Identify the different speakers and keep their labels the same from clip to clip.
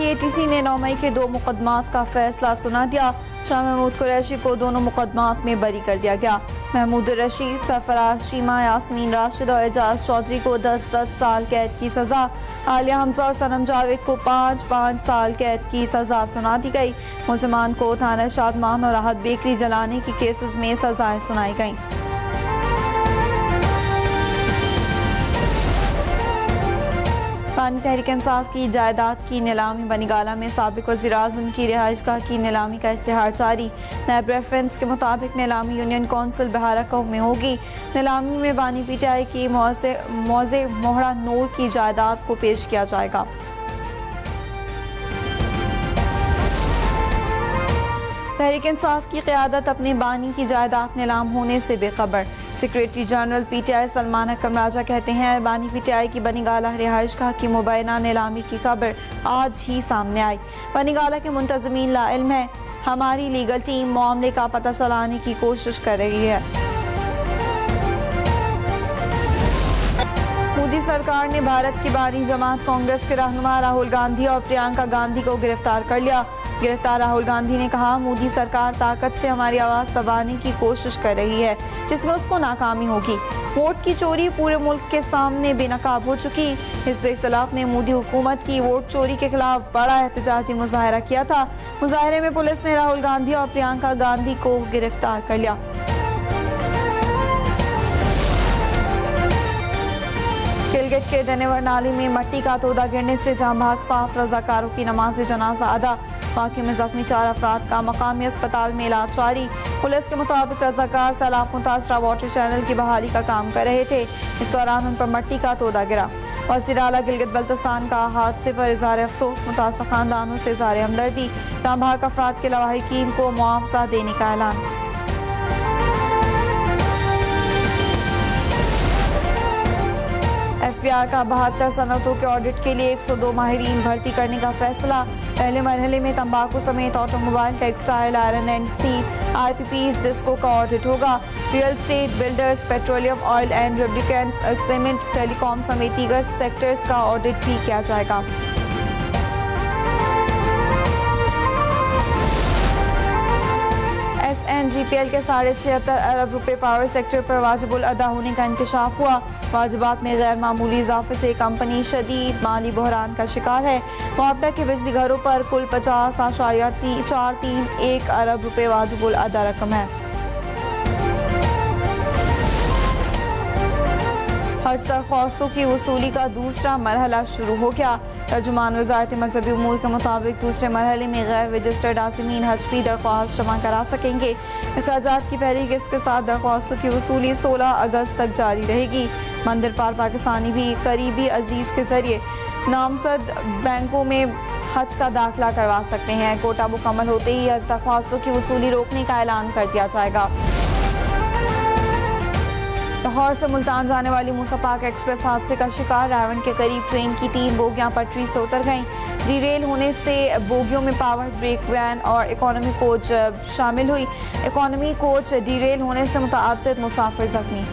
Speaker 1: की ATC ने 9 मई के 2 मुकदमात का फैसला सुना दिया। शाह महमूद कुरैशी को दोनों मुकदमात में बरी कर दिया गया। महमूद रशीद, सरफराज, शीमा, यास्मीन राशिद और एजाज चौधरी को 10-10 साल कैद की सजा, आलिया हमजा और सनम जावेद को 5-5 साल कैद की सजा सुना दी गई। मुलजमान को थाना शादमान और राहत बेकरी जलाने की केसेस में सजाएं सुनाई गईं। पानी तहरीक इंसाफ की जायदाद की नीलामी बनीगाला में साबिक वज़ीर-ए-आज़म की रिहाइशगाह की नीलामी का इश्तिहार जारी। नायब रेफरेंस के मुताबिक नीलामी यूनियन कौंसिल बहारकौ में होगी। नीलामी में बानी PTI की मौजे मोहरा नूर की जायदाद को पेश किया जाएगा। तहरीक इंसाफ की क़यादत अपने बानी की जायदाद नीलाम होने से बेखबर। सेक्रेटरी जनरल PTI सलमान हकम राजा कहते हैं, बानी PTI की बनीगाला रिहाइशगाह की मुबैना नीलामी की खबर आज ही सामने आई। बनीगाला के मुंतज़मीन लाइल्म है। हमारी लीगल टीम मामले का पता चलाने की कोशिश कर रही है। मोदी सरकार ने भारत की बानी जमात कांग्रेस के रहनुमा राहुल गांधी और प्रियंका गांधी को गिरफ्तार कर लिया। गिरफ्तार राहुल गांधी ने कहा, मोदी सरकार ताकत से हमारी आवाज़ दबाने की कोशिश कर रही है, जिसमें उसको नाकामी होगी। वोट की चोरी पूरे मुल्क के सामने बेनकाब हो चुकी। हिज़्ब इख्तिलाफ ने मोदी हुकूमत की वोट चोरी के खिलाफ बड़ा एहतजाजी मुजाहरा किया था। मुजाहरे में पुलिस ने राहुल गांधी और प्रियंका गांधी को गिरफ्तार कर लिया। गिलगित के दनेवर नाली में मट्टी का तोदा गिरने से जाँ भाग 7 रजाकारों की नमाज जनाजा अदा। वाक़े में जख्मी 4 अफराद का मकामी अस्पताल में इलाज जारी। पुलिस के मुताबिक रजाकार सैलाब मुतासरा वाटर चैनल की बहाली का काम कर रहे थे। इस दौरान उन पर मट्टी का तोदा गिरा। वज़ीर आला गिलगित बल्तिस्तान का हादसे पर इज़हार अफसोस, मुतासरा खानदानों से इज़हार हमदर्दी। जाँ भाग अफराद के लवाहिकीन को मुआवजा देने का ऐलान। FBI का 72 सनतों के ऑडिट के लिए 102 माहिरीन भर्ती करने का फैसला। पहले मरहले में तंबाकू समेत automobile, textile, iron and steel, IPPs, disco का ऑडिट होगा। Real estate, builders, petroleum, oil and lubricants, cement, telecom समेत दीगर सेक्टर्स का ऑडिट भी किया जाएगा। SNGPL के 76.5 अरब रुपए पावर सेक्टर पर वाजिबुल अदा होने का इंकशाफ हुआ। वाजिबात में गैर मामूली इजाफे से कंपनी शदीद माली बहरान का शिकार है। मुआवजा के बिजली घरों पर कुल 50.431 अरब रुपए वाजिबुल अदा रकम है। हज दरख्वास्तों की वसूली का दूसरा मरहला शुरू हो गया। तर्जुमान वज़ारत मज़हबी उमूर के मुताबिक दूसरे मरहले में गैर रजिस्टर्ड आज़मीन हज की दरख्वास्त जमा करा सकेंगे। अखराजात की पहली किस्त के साथ दरख्वास्तों की वसूली 16 अगस्त तक जारी रहेगी। मंदिर पार पाकिस्तानी भी करीबी अजीज़ के जरिए नामजद बैंकों में हज का दाखिला करवा सकते हैं। कोटा मुकम्मल होते ही हज दरख्वास्तों की वसूली रोकने का ऐलान कर दिया जाएगा। लाहौर से मुल्तान जाने वाली मूसा पाक एक्सप्रेस हादसे का शिकार। रावण के करीब ट्रेन की 3 बोगियां पटरी से उतर गईं। डीरेल होने से बोगियों में पावर ब्रेक वैन और इकोनॉमी कोच शामिल हुई। इकोनॉमी कोच डीरेल होने से मुतअद्दिद मुसाफिर जख्मी।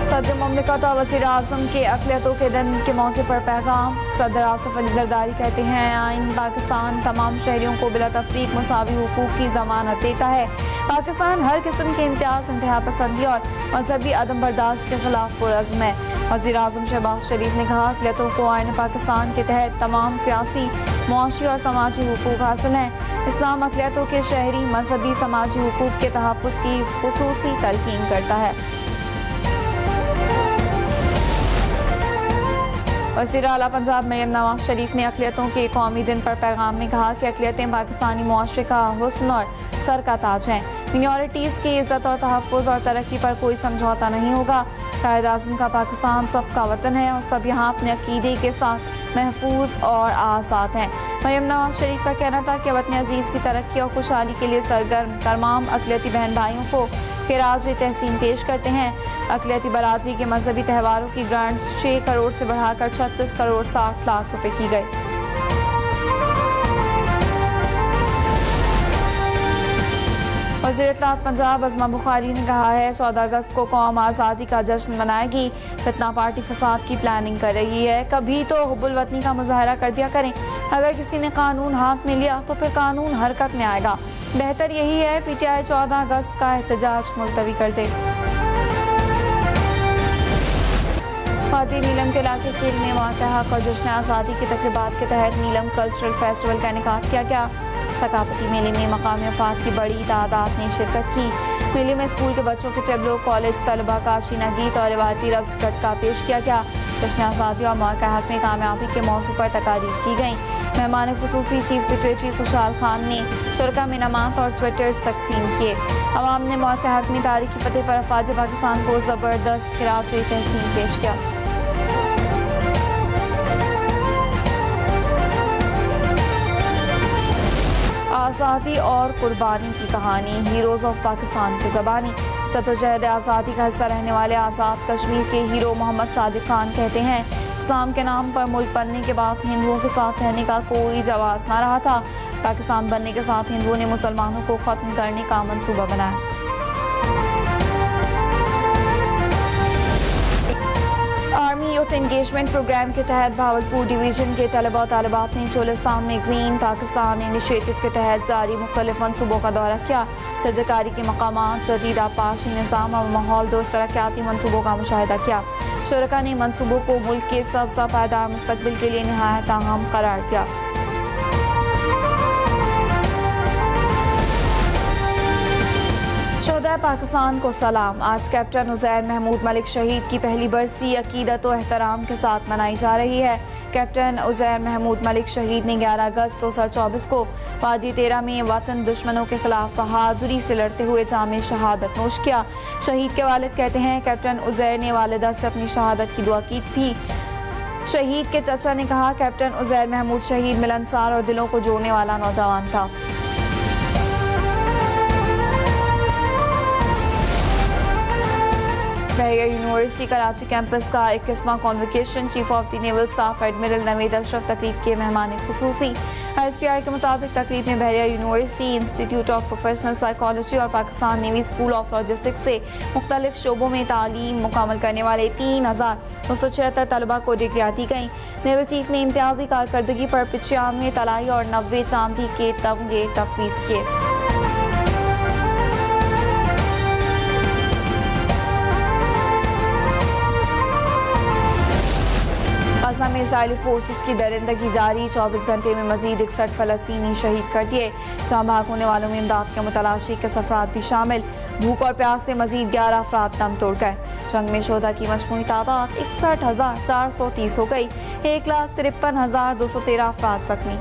Speaker 1: सदर मुमलिकत और वज़ीर-ए-आज़म के अक़लियतों के दिन के मौके पर पैगाम। सदर आसिफ अली ज़रदारी कहते हैं, आइन पाकिस्तान तमाम शहरियों को बिला तफरीक मुसावी हुकूक की ज़मानत देता है। पाकिस्तान हर किस्म के इम्तियाज़, इंतहा पसंदी और मजहबी अदम बर्दाश्त के खिलाफ पुरअज़्म है। वज़ीर-ए-आज़म शहबाज शरीफ ने कहा, अक़लियतों को आइन पाकिस्तान के तहत तमाम सियासी, मुआशी और समाजी हुकूक हासिल हैं। इस्लाम अक़लियतों के शहरी, मजहबी, समाजी हुकूक के तहफ़्फ़ुज़ की ख़ुसूसी तलकीन करता है। वज़ीर आला पंजाब मरियम नवाज शरीफ ने अक़लियतों के कौमी दिन पर पैगाम में कहा कि अक़लियतें पाकिस्तानी मुआशरे का हुस्न और सर का ताज हैं। मिनॉरिटीज़ की इज़्ज़त और तहफ़्फ़ुज़ और तरक्की पर कोई समझौता नहीं होगा। कायद आज़म का पाकिस्तान सबका वतन है और सब यहाँ अपने अक़ीदे के साथ महफूज और आज़ाद हैं। मरियम नवाज शरीफ का कहना था कि वतन अजीज़ की तरक्की और खुशहाली के लिए सरगर्म तमाम अक़लियती बहन भाइयों को खिराज तहसीन पेश करते हैं। अक़लियती बरादरी के मजहबी त्योहारों की ग्रांट्स 6 करोड़ से बढ़ाकर 36 करोड़ 60 लाख रुपए की गई। वज़ीर इत्तलाआत पंजाब अज़मा बुखारी ने कहा है 14 अगस्त को कौम आज़ादी का जश्न मनाएगी। फितना पार्टी फसाद की प्लानिंग कर रही है। कभी तो हुब्बुल वतनी का मुजाहरा कर दिया करें। अगर किसी ने कानून हाथ में लिया तो फिर कानून हरकत में आएगा। बेहतर यही है PTI 14 अगस्त का एहतजाज मुलतवी कर दे। फाती नीलम के इलाके खेल में वाक़या हक और जश्न आज़ादी की तक़रीबात के तहत नीलम कल्चरल फेस्टिवल का इनेकाद किया गया। सकाफती मेले में मकामी अफराद की बड़ी तादाद ने शिरकत की। मेले में स्कूल के बच्चों के टेबलो, कॉलेज तलबा का शीना गीत और रिवायती रक्स गटका पेश किया गया। जश्न आज़ादी और मौक़ा हक में कामयाबी के मौजू पर तकारीर की गई। मेहमान खुसूसी चीफ सेक्रेटरी खुशहाल खान ने शुरका में इनामात और स्वेटर्स तकसीम किए। अवाम ने मौक़ा हक में तारीखी फतेह पर अफवाज पाकिस्तान को ज़बरदस्त खिराज तहसीन पेश किया। आज़ादी और कुर्बानी की कहानी, हीरोज़ ऑफ पाकिस्तान की ज़बानी। जदोजहद आज़ादी का हिस्सा रहने वाले आज़ाद कश्मीर के हीरो मोहम्मद सादिक खान कहते हैं, इस्लाम के नाम पर मुल्क बनने के बाद हिंदुओं के साथ रहने का कोई जवाज़ ना रहा था। पाकिस्तान बनने के साथ हिंदुओं ने मुसलमानों को ख़त्म करने का मंसूबा बनाया। आर्मी यूथ एंगेजमेंट प्रोग्राम के तहत भावलपुर डिवीज़न के तलबा और तालिबात ने चोलिस्तान में ग्रीन पाकिस्तान इनिशिएटिव के तहत जारी मुख्तलिफ मनसूबों का दौरा किया। सजकारी के मकामात, जदीद आपाशी निज़ाम और माहौल दोस्त तरक्याती मनसूबों का मुशाहिदा किया। शुरका ने मनसूबों को मुल्क के सबसे पायदार मुस्तकबिल के लिए नहायत अहम करार दिया। शोहदा पाकिस्तान को सलाम। आज कैप्टन उज़ैर महमूद मलिक शहीद की पहली बरसी अकीदत व एहतराम के साथ मनाई जा रही है। कैप्टन उज़ैर महमूद मलिक शहीद ने 11 अगस्त 2024 को वादी 13 में वतन दुश्मनों के खिलाफ बहादुरी से लड़ते हुए जामे शहादत नोश किया। शहीद के वालिद कहते हैं, कैप्टन उज़ैर ने वालिदा से अपनी शहादत की दुआ की थी। शहीद के चचा ने कहा, कैप्टन उज़ैर महमूद शहीद मिलनसार और दिलों को जोड़ने वाला नौजवान था। बहरिया यूनिवर्सिटी कराची कैंपस का 21वां convocation chief of the naval staff admiral Naveed Ashraf तकरीब के मेहमान खुसूसी। SPI के मुताबिक तकरीब में Bahria university, institute of professional psychology और Pakistan navy school of logistics से मुख्तलिफ शोबों में तालीम मुकम्मल करने वाले 3,976 तलबा को डिग्रियाँ दी गईं। नेवल चीफ ने इम्तियाजी कारकर्दगी पर 95 तलाई और 90 चांदी के तमगे तफवीज़ किए। गाज़ा में इजरायली फोर्सेस की दरिंदगी जारी। 24 घंटे में मजीद 61 फ़लस्तीनी शहीद कर दिए। जहाँ भाग होने वालों में इमदाद के मुतलाशी के अफराद भी शामिल। भूख और प्यास से मजीद 11 अफराद दम तोड़ गए। जंग में शोधा की मजमूई तादाद 61,430 हो गई। 1,53,213 अफराद जख्मी।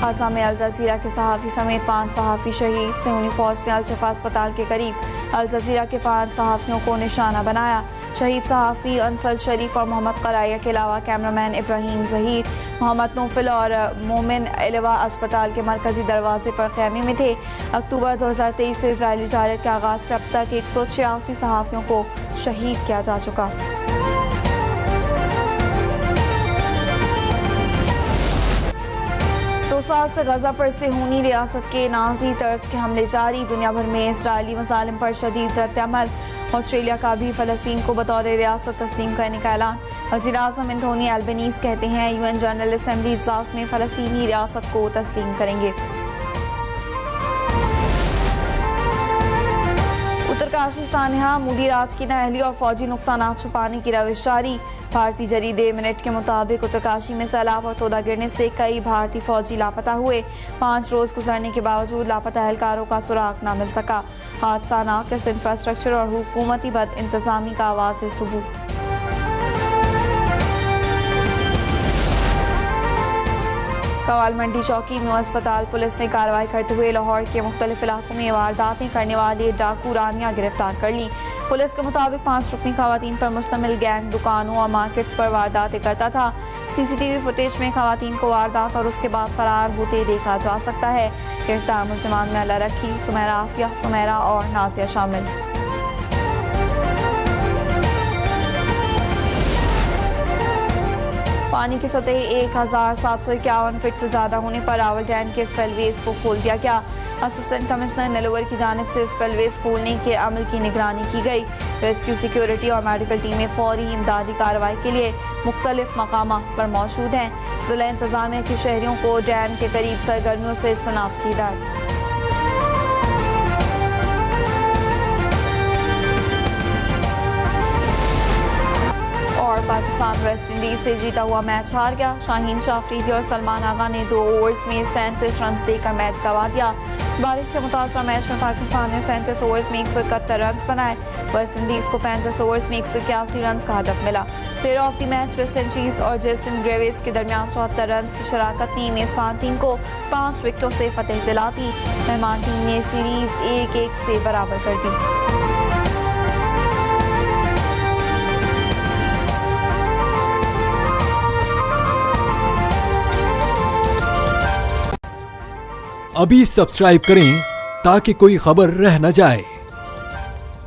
Speaker 1: गाज़ा में अल जज़ीरा के सहाफ़ी समेत 5 सहाफ़ी शहीद। सेहूनी फौज ने अल शिफा अस्पताल के करीब अल जज़ीरा के 5 सहाफ़ियों को निशाना बनाया। शहीद सहाफ़ी अंसल शरीफ और मोहम्मद कराया के अलावा कैमरामैन इब्राहिम ज़हीर, मोहम्मद नौफिल और मोमिन एलवा अस्पताल के मरकजी दरवाजे पर ख़ैमे में थे। अक्टूबर 2023 से इजरायली जहारियत के आगाज़ से अब तक 186 सहाफ़ियों को शहीद किया जा चुका। 2 साल से गजा पर सेहूनी रियासत के नाजी तर्ज के हमले जारी। दुनिया भर में इसराइली मज़ालिम पर शदीद रद्द-ए-अमल। ऑस्ट्रेलिया का भी फ़लस्तीन को बतौर रियासत तस्लीम करने का ऐलान। वज़ीर-ए-आज़म एंथोनी अल्बनीज़ कहते हैं, UN जनरल असेंबली इजलास में फ़लस्तीनी रियासत को तस्लीम करेंगे। उत्तरकाशी सानिया मोदी राज की नाअहली और फौजी नुकसान छुपाने की रविश जारी। भारतीय जरीदे मिनट के मुताबिक उत्तरकाशी में सैलाब और तोदा गिरने से कई भारतीय फौजी लापता हुए। 5 रोज गुजरने के बावजूद लापता एहलकारों का सुराग न मिल सका। हादसा नाक़िस इंफ्रास्ट्रक्चर और हुकूमती बद इंतजामी का वाज़ेह सबूत। कवाल मंडी चौकी में अस्पताल पुलिस ने कार्रवाई करते हुए लाहौर के मुख्तलिफ इलाकों में वारदातें करने वाले डाकू रानियां गिरफ्तार कर ली। पुलिस के मुताबिक 5 रुकनी खवातीन पर मुश्तमिल गैंग दुकानों और मार्केट्स पर वारदातें करता था। CCTV फुटेज में खवातीन को वारदात और उसके बाद फरार होते देखा जा सकता है। गिरफ्तार मुल्जिमान में अल्लाह रखी, सुमेरा आफिया, सुमेरा और नाजिया शामिल। पानी की सतह 1751 फीट से ज्यादा होने पर रावल डैम के स्पेलवेज को खोल दिया गया। असिस्टेंट कमिश्नर नेलोवर की जानिब से स्पेलवेज खोलने के अमल की निगरानी की गई। रेस्क्यू, सिक्योरिटी और मेडिकल टीमें फौरी इमदादी कार्रवाई के लिए मुख्तलिफ मकामा पर मौजूद हैं। जिला इंतजामिया के शहरियों को डैम के करीब सरगर्मियों से इज्तनाब की हिदायत। और पाकिस्तान वेस्ट इंडीज से जीता हुआ मैच हार गया। शाहीन शाह अफरीदी और सलमान आगा ने 2 ओवर्स में 37 रन देकर मैच गंवा दिया। बारिश से मुतासर मैच में पाकिस्तान ने 37 ओवर्स में 171 रन बनाए। वेस्ट इंडीज को 35 ओवर्स में 181 रन का हदफ मिला। Player of the match West Indies और जेसन ग्रेविस के दरमियान 74 रन की शराकत ने मेजबान टीम को 5 विकेटों से फतेह दिला दी। मेहमान टीम ने सीरीज 1-1 से बराबर कर दी।
Speaker 2: अभी सब्सक्राइब करें ताकि कोई खबर रह न जाए।